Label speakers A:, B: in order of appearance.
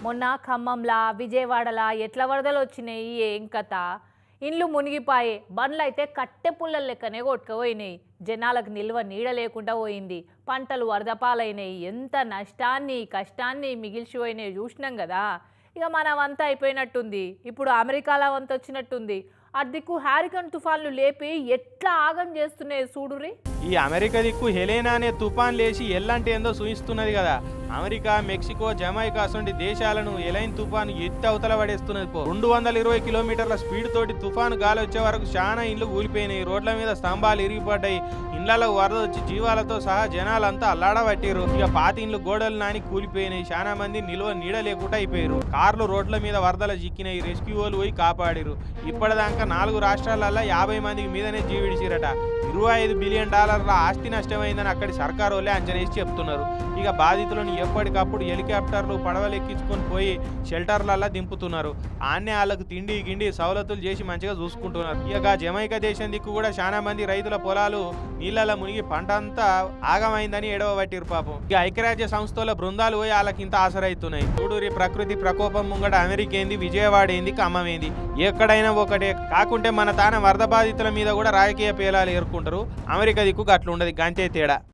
A: మొన్న ఖమ్మంలా విజయవాడలా ఎట్ల వరదలు వచ్చినాయి ఏం కథ. ఇండ్లు మునిగిపాయే, బండ్లు అయితే కట్టె పుల్లల లెక్కనే కొట్టుకుపోయినాయి. జనాలకు నిల్వ నీడ లేకుండా పోయింది. పంటలు వరదపాలైనాయి. ఎంత నష్టాన్ని కష్టాన్ని మిగిల్చిపోయినాయి చూసినాం కదా. ఇక మనవంతా అయిపోయినట్టుంది. ఇప్పుడు అమెరికాలో వంత వచ్చినట్టుంది. అదిక్కు హ్యారికన్ తుఫాన్లు లేపి ఎట్లా ఆగం చేస్తున్నాయి చూడురి.
B: ఈ అమెరికా దిక్కు హెలేనా అనే తుఫాన్ లేచి ఎల్లంటే ఏందో సూచిస్తున్నది కదా. అమెరికా, మెక్సికో, జమైకా అసొంటి దేశాలను ఎలైన్ తుఫాను ఎత్తి అవతల పడేస్తున్నది. 220 కిలోమీటర్ల స్పీడ్ తోటి తుఫాను గాలి వచ్చే వరకు చాలా ఇండ్లు కూలిపోయినాయి. రోడ్ల మీద స్తంభాలు ఇరిగిపడ్డాయి. ఇండ్లలో వరద వచ్చి జీవాలతో సహా జనాలంతా అల్లాడబట్టిరు. ఇక పాతి ఇండ్లు గోడలు నాని కూలిపోయినాయి. చాలా మంది నిల్వ నీడ లేకుండా అయిపోయారు. కార్లు రోడ్ల మీద వరదల చిక్కినాయి. రెస్క్యూ వాళ్ళు పోయి కాపాడిరు. ఇప్పటిదాకా 4 రాష్ట్రాలలో 50 మందికి మీదనే జీవిడిచిరట. $25 బిలియన్ ఆస్తి నష్టమైందని అక్కడి సర్కారు వాళ్ళే అంచనేసి చెప్తున్నారు. ఇక బాధితులను ఎప్పటికప్పుడు హెలికాప్టర్లు పడవలు ఎక్కించుకొని పోయి షెల్టర్లల్లో దింపుతున్నారు. ఆన్నే వాళ్ళకు తిండి గిండి సవలతులు చేసి మంచిగా చూసుకుంటున్నారు. ఇక జమైకా దేశం దిక్కు కూడా చాలా మంది రైతుల పొలాలు నీళ్ళలో మునిగి పంట అంతా ఆగమైందని ఎడవబట్టిరు పాపం. ఇక ఐక్యరాజ్య సంస్థల బృందాలు పోయి వాళ్ళకి ఇంత ఆసరైతున్నాయి. చూడూరి ప్రకృతి ప్రకోపం ముంగట అమెరికా ఏంది, విజయవాడ ఏంది, ఖమ్మం ఏంది, ఎక్కడైనా ఒకటే. కాకుంటే మన తాన వరద బాధితుల మీద కూడా రాజకీయ పేలాలు ఏర్కొంటారు. అమెరికా దిక్కు అట్లా ఉండదు, గంతే తేడా.